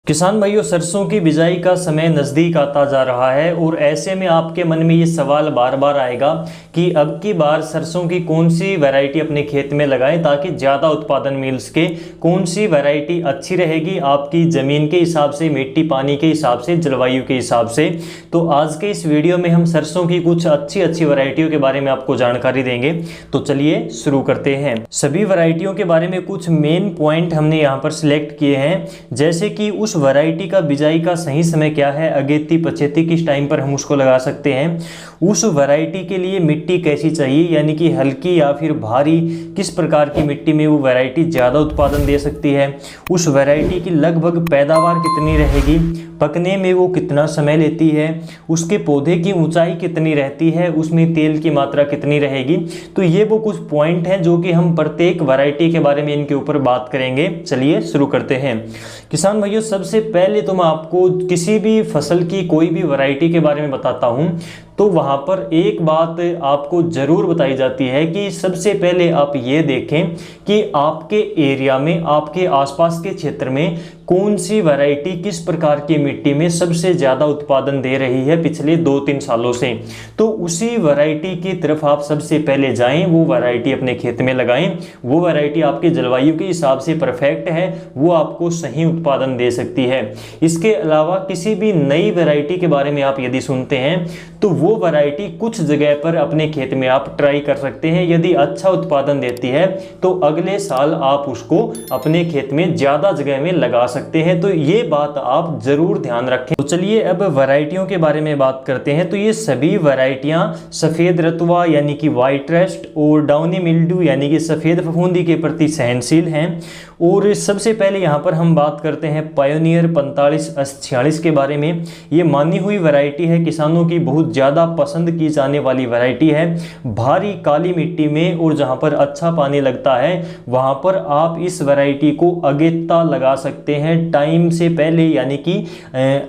किसान भाइयों, सरसों की बिजाई का समय नज़दीक आता जा रहा है और ऐसे में आपके मन में ये सवाल बार बार आएगा कि अब की बार सरसों की कौन सी वैरायटी अपने खेत में लगाएं ताकि ज़्यादा उत्पादन मिल सके। कौन सी वैरायटी अच्छी रहेगी आपकी ज़मीन के हिसाब से, मिट्टी पानी के हिसाब से, जलवायु के हिसाब से। तो आज के इस वीडियो में हम सरसों की कुछ अच्छी वैरायटियों के बारे में आपको जानकारी देंगे। तो चलिए शुरू करते हैं। सभी वैरायटियों के बारे में कुछ मेन पॉइंट हमने यहाँ पर सिलेक्ट किए हैं, जैसे कि उस वैरायटी का बिजाई का सही समय क्या है, अगेती पछेती किस टाइम पर हम उसको लगा सकते हैं, उस वैरायटी के लिए मिट्टी कैसी चाहिए, यानी कि हल्की या फिर भारी, किस प्रकार की मिट्टी में वो वैरायटी ज़्यादा उत्पादन दे सकती है, उस वैरायटी की लगभग पैदावार कितनी रहेगी, पकने में वो कितना समय लेती है, उसके पौधे की ऊंचाई कितनी रहती है, उसमें तेल की मात्रा कितनी रहेगी। तो ये वो कुछ पॉइंट हैं जो कि हम प्रत्येक वैरायटी के बारे में इनके ऊपर बात करेंगे। चलिए शुरू करते हैं। किसान भाइयों, सबसे पहले तो मैं आपको किसी भी फसल की कोई भी वैरायटी के बारे में बताता हूं तो वहां पर एक बात आपको जरूर बताई जाती है कि सबसे पहले आप ये देखें कि आपके एरिया में, आपके आसपास के क्षेत्र में कौन सी वैरायटी किस प्रकार की मिट्टी में सबसे ज़्यादा उत्पादन दे रही है पिछले 2-3 सालों से। तो उसी वैरायटी की तरफ आप सबसे पहले जाएं, वो वैरायटी अपने खेत में लगाएं। वो वैरायटी आपके जलवायु के हिसाब से परफेक्ट है, वो आपको सही उत्पादन दे सकती है। इसके अलावा किसी भी नई वैरायटी के बारे में आप यदि सुनते हैं तो वो वैरायटी कुछ जगह पर अपने खेत में आप ट्राई कर सकते हैं। यदि अच्छा उत्पादन देती है तो अगले साल आप उसको अपने खेत में ज़्यादा जगह में लगा सकते हैं। तो ये बात आप जरूर ध्यान रखें। तो चलिए अब वैरायटियों के बारे में बात करते हैं। तो ये सभी वैरायटियां सफ़ेद रतुआ यानी कि वाइट रस्ट और डाउनी मिल्ड्यू यानी कि सफ़ेद फफूंदी के प्रति सहनशील हैं। और सबसे पहले यहाँ पर हम बात करते हैं पायोनियर 4546 के बारे में। ये मानी हुई वैरायटी है, किसानों की बहुत ज़्यादा पसंद की जाने वाली वैरायटी है। भारी काली मिट्टी में और जहाँ पर अच्छा पानी लगता है वहाँ पर आप इस वैरायटी को अगेता लगा सकते हैं टाइम से पहले, यानी कि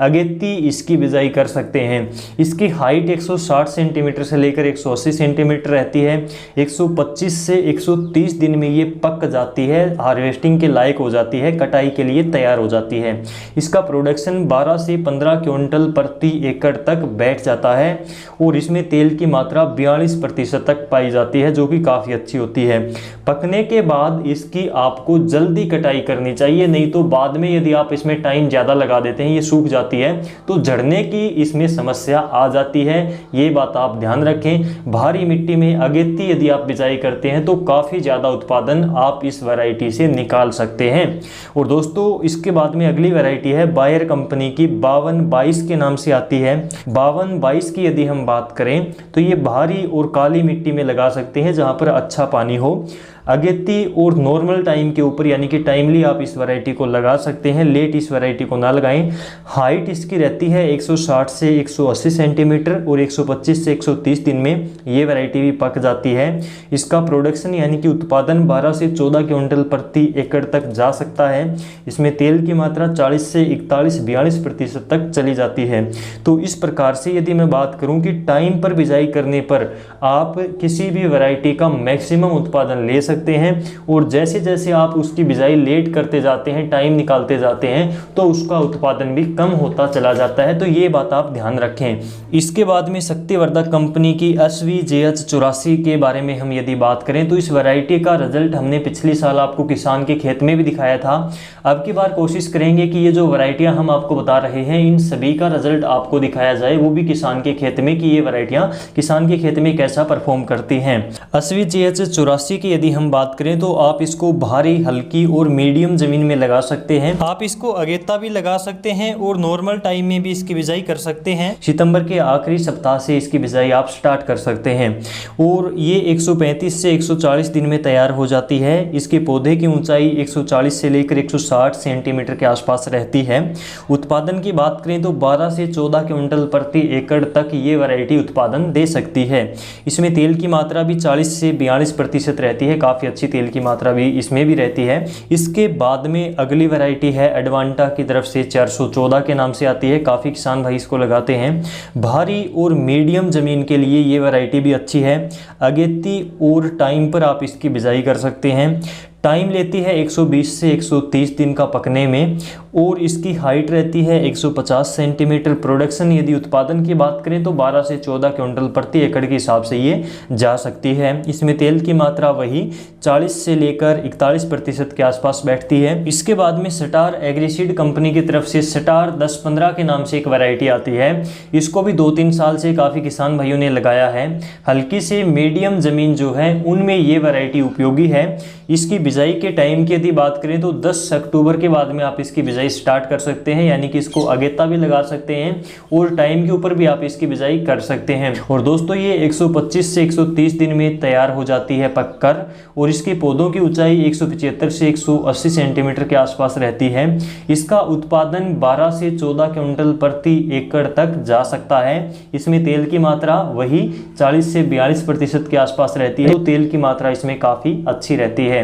अगेती इसकी बिजाई कर सकते हैं। इसकी हाइट 160 सेंटीमीटर से लेकर 180 सेंटीमीटर रहती है। 125 से 130 दिन में ये पक जाती है, हार्वेस्टिंग के लायक हो जाती है, कटाई के लिए तैयार हो जाती है। इसका प्रोडक्शन 12 से 15 क्विंटल प्रति एकड़ तक बैठ जाता है और इसमें तेल की मात्रा 42% तक पाई जाती है, जो कि काफ़ी अच्छी होती है। पकने के बाद इसकी आपको जल्दी कटाई करनी चाहिए, नहीं तो बाद में यदि आप इसमें टाइम ज़्यादा लगा देते हैं, ये सूख जाती है तो झड़ने की इसमें समस्या आ जाती है। ये बात आप ध्यान रखें। भारी मिट्टी में अगेती यदि आप बिजाई करते हैं तो काफ़ी ज़्यादा उत्पादन आप इस वैरायटी से निकाल सकते हैं। और दोस्तों, इसके बाद में अगली वैरायटी है बायर कंपनी की 5222 के नाम से आती है। 5222 की यदि हम बात करें तो ये भारी और काली मिट्टी में लगा सकते हैं जहां पर अच्छा पानी हो। अगेती और नॉर्मल टाइम के ऊपर, यानी कि टाइमली आप इस वैरायटी को लगा सकते हैं, लेट इस वैरायटी को ना लगाएं। हाइट इसकी रहती है 160 से 180 सेंटीमीटर और 125 से 130 दिन में ये वैरायटी भी पक जाती है। इसका प्रोडक्शन यानी कि उत्पादन 12 से 14 क्विंटल प्रति एकड़ तक जा सकता है। इसमें तेल की मात्रा 40 से 41-42% तक चली जाती है। तो इस प्रकार से यदि मैं बात करूं कि टाइम पर बिजाई करने पर आप किसी भी वैरायटी का मैक्सिमम उत्पादन ले सकते हैं, और जैसे जैसे आप उसकी बिजाई लेट करते जाते हैं, टाइम निकालते जाते हैं, तो उसका उत्पादन भी कम होता चला जाता है। तो ये बात आप ध्यान रखें। इसके बाद में शक्तिवर्धक कंपनी की SVJH 84 के बारे में हम यदि बात करें तो इस वैरायटी का रिजल्ट हमने पिछले साल आपको किसान के खेत में भी दिखाया था। अब की बार कोशिश करेंगे कि ये जो वैरायटियां हम आपको बता रहे हैं इन सभी का रिजल्ट आपको दिखाया जाए, वो भी किसान के खेत में, कि ये वैरायटियां किसान के खेत में कैसा परफॉर्म करती हैं। SVJH 84 की यदि हम बात करें तो आप इसको भारी, हल्की और मीडियम जमीन में लगा सकते हैं। आप इसको अगेता भी लगा सकते हैं और नॉर्मल टाइम में भी इसकी बिजाई कर सकते हैं। सितंबर के आखिरी सप्ताह से इसकी बिजाई आप स्टार्ट कर सकते हैं और ये 135 से 140 दिन में तैयार हो जाती है। इसके पौधे की ऊंचाई 140 से लेकर 160 सेंटीमीटर के आसपास रहती है। उत्पादन की बात करें तो 12 से 14 क्विंटल प्रति एकड़ तक ये वैरायटी उत्पादन दे सकती है। इसमें तेल की मात्रा भी 40 से 42% रहती है, काफ़ी अच्छी तेल की मात्रा भी इसमें भी रहती है। इसके बाद में अगली वैरायटी है एडवांटा की तरफ से 414 के नाम से आती है। काफ़ी किसान भाई इसको लगाते हैं। भारी और मीडियम ज़मीन के लिए ये वैरायटी भी अच्छी है। अगेती और टाइम पर आप इसकी बिजाई कर सकते हैं। टाइम लेती है 120 से 130 दिन का पकने में और इसकी हाइट रहती है 150 सेंटीमीटर। प्रोडक्शन यदि उत्पादन की बात करें तो 12 से 14 क्विंटल प्रति एकड़ के हिसाब से ये जा सकती है। इसमें तेल की मात्रा वही 40 से लेकर 41% के आसपास बैठती है। इसके बाद में स्टार एग्रीसीड कंपनी की तरफ से स्टार 10-15 के नाम से एक वैरायटी आती है। इसको भी 2-3 साल से काफ़ी किसान भाइयों ने लगाया है। हल्की से मीडियम ज़मीन जो है उनमें ये वैरायटी उपयोगी है। इसकी बिजाई के टाइम की यदि बात करें तो 10 अक्टूबर के बाद में आप इसकी बिजाई स्टार्ट कर सकते हैं, यानी कि इसको अगेता भी लगा सकते हैं और टाइम के ऊपर भी आप इसकी बिजाई कर सकते हैं। और दोस्तों ये 125 से 130 दिन में तैयार हो जाती है पककर और इसके पौधों की ऊंचाई 175 से 180 सेंटीमीटर के आसपास रहती है। इसका उत्पादन 12 से 14 क्विंटल प्रति एकड़ तक जा सकता है। इसमें तेल की मात्रा वही 40 से 42% के आसपास रहती है, तो तेल की मात्रा इसमें काफ़ी अच्छी रहती है।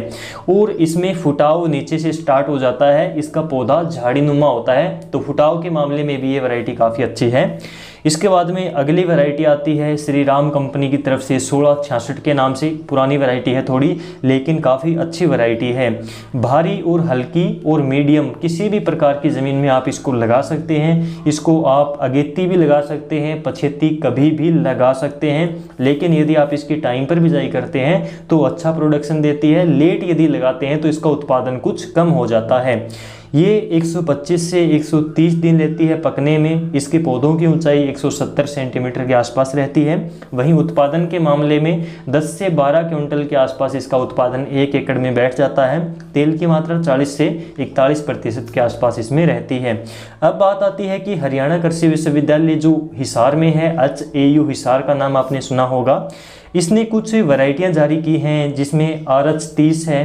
और इसमें फुटाव नीचे से स्टार्ट हो जाता है। इसका पौधा झाड़ीनुमा होता है, तो फुटाव के मामले में भी ये वैरायटी काफ़ी अच्छी है। इसके बाद में अगली वैरायटी आती है श्री राम कंपनी की तरफ से 1666 के नाम से। पुरानी वैरायटी है थोड़ी, लेकिन काफ़ी अच्छी वैरायटी है। भारी और हल्की और मीडियम किसी भी प्रकार की ज़मीन में आप इसको लगा सकते हैं। इसको आप अगेती भी लगा सकते हैं, पछेती कभी भी लगा सकते हैं, लेकिन यदि आप इसकी टाइम पर बिजाई करते हैं तो अच्छा प्रोडक्शन देती है। लेट यदि लगाते हैं तो इसका उत्पादन कुछ कम हो जाता है। ये 125 से 130 दिन लेती है पकने में। इसके पौधों की ऊंचाई 170 सेंटीमीटर के आसपास रहती है। वहीं उत्पादन के मामले में 10 से 12 क्विंटल के आसपास इसका उत्पादन 1 एकड़ में बैठ जाता है। तेल की मात्रा 40 से 41% के आसपास इसमें रहती है। अब बात आती है कि हरियाणा कृषि विश्वविद्यालय जो हिसार में है, HAU हिसार का नाम आपने सुना होगा। इसने कुछ वैरायटियाँ जारी की हैं, जिसमें RH30 है,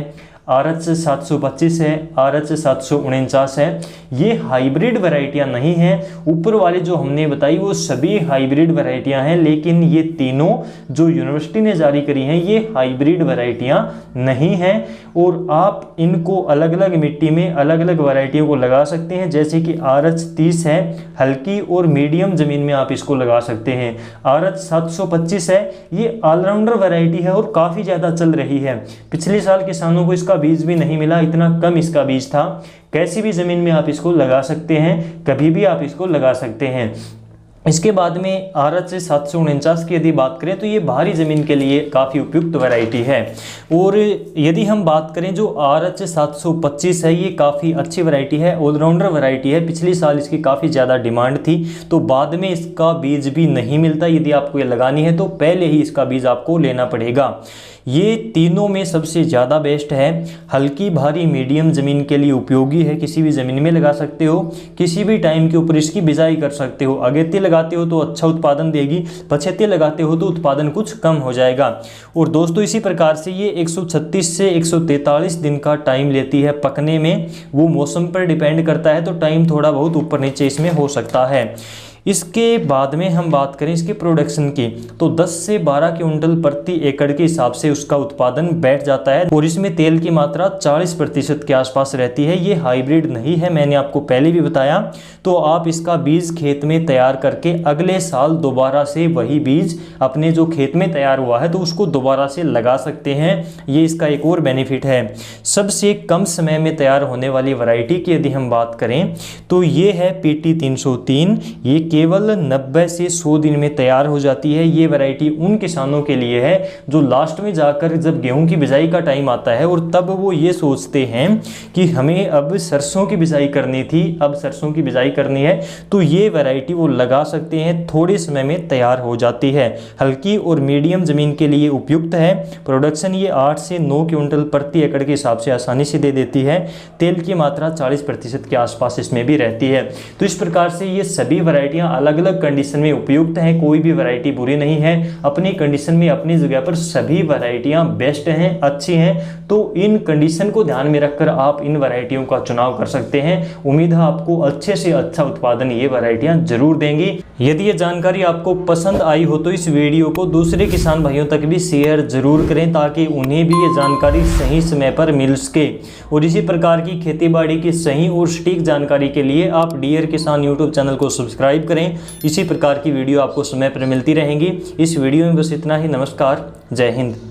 RH 725 है, RH 749 है। ये हाइब्रिड वैरायटियां नहीं हैं। ऊपर वाले जो हमने बताई वो सभी हाइब्रिड वैरायटियां हैं, लेकिन ये तीनों जो यूनिवर्सिटी ने जारी करी हैं ये हाइब्रिड वैरायटियां नहीं हैं। और आप इनको अलग अलग मिट्टी में अलग अलग वैरायटियों को लगा सकते हैं। जैसे कि RH 30 है, हल्की और मीडियम ज़मीन में आप इसको लगा सकते हैं। RH 725 है, ये ऑलराउंडर वैरायटी है और काफ़ी ज़्यादा चल रही है। पिछले साल किसानों को इसका बीज भी नहीं मिला, इतना कम इसका बीज था। कैसी भी ज़मीन में आप इसको लगा सकते हैं, कभी भी आप इसको लगा सकते हैं। इसके बाद में RH 749 की यदि बात करें तो ये बाहरी ज़मीन के लिए काफ़ी उपयुक्त वैरायटी है। और यदि हम बात करें जो RH 725 है, ये काफ़ी अच्छी वैरायटी है, ऑलराउंडर वैरायटी है। पिछले साल इसकी काफ़ी ज़्यादा डिमांड थी, तो बाद में इसका बीज भी नहीं मिलता। यदि आपको ये लगानी है तो पहले ही इसका बीज आपको लेना पड़ेगा। ये तीनों में सबसे ज़्यादा बेस्ट है। हल्की, भारी, मीडियम ज़मीन के लिए उपयोगी है। किसी भी ज़मीन में लगा सकते हो, किसी भी टाइम के ऊपर इसकी बिजाई कर सकते हो। अगेती लगाते हो तो अच्छा उत्पादन देगी, पछेती लगाते हो तो उत्पादन कुछ कम हो जाएगा। और दोस्तों इसी प्रकार से ये 136 से 143 दिन का टाइम लेती है पकने में। वो मौसम पर डिपेंड करता है, तो टाइम थोड़ा बहुत ऊपर नीचे इसमें हो सकता है। इसके बाद में हम बात करें इसके प्रोडक्शन की, तो 10 से 12 क्विंटल प्रति एकड़ के हिसाब से उसका उत्पादन बैठ जाता है। और इसमें तेल की मात्रा 40% के आसपास रहती है। ये हाइब्रिड नहीं है, मैंने आपको पहले भी बताया। तो आप इसका बीज खेत में तैयार करके अगले साल दोबारा से वही बीज अपने जो खेत में तैयार हुआ है तो उसको दोबारा से लगा सकते हैं। ये इसका एक और बेनिफिट है। सबसे कम समय में तैयार होने वाली वैरायटी की यदि हम बात करें तो ये है PT 303। ये केवल 90 से 100 दिन में तैयार हो जाती है। ये वैरायटी उन किसानों के लिए है जो लास्ट में जाकर जब गेहूं की बिजाई का टाइम आता है और तब वो ये सोचते हैं कि हमें अब सरसों की बिजाई करनी थी, अब सरसों की बिजाई करनी है, तो ये वैरायटी वो लगा सकते हैं। थोड़े समय में तैयार हो जाती है। हल्की और मीडियम ज़मीन के लिए उपयुक्त है। प्रोडक्शन ये 8 से 9 क्विंटल प्रति एकड़ के हिसाब से आसानी से दे देती है। तेल की मात्रा 40% के आसपास इसमें भी रहती है। तो इस प्रकार से ये सभी वैरायटियाँ अलग अलग कंडीशन में उपयुक्त हैं। कोई भी वैरायटी बुरी नहीं है। अपनी कंडीशन में अपनी जगह पर सभी वैरायटियां बेस्ट हैं, अच्छी हैं। तो इन कंडीशन को ध्यान में रखकर आप इन वैरायटियों का चुनाव कर सकते हैं। उम्मीद है आपको अच्छे से अच्छा उत्पादन ये वैरायटियां जरूर देंगी। यदि ये जानकारी आपको पसंद आई हो तो इस वीडियो को दूसरे किसान भाइयों तक भी शेयर जरूर करें, ताकि उन्हें भी ये जानकारी सही समय पर मिल सके। और इसी प्रकार की खेतीबाड़ी की सही और सटीक जानकारी के लिए आप डियर किसान यूट्यूब चैनल को सब्सक्राइब करें। इसी प्रकार की वीडियो आपको समय पर मिलती रहेंगी। इस वीडियो में बस इतना ही। नमस्कार, जय हिंद।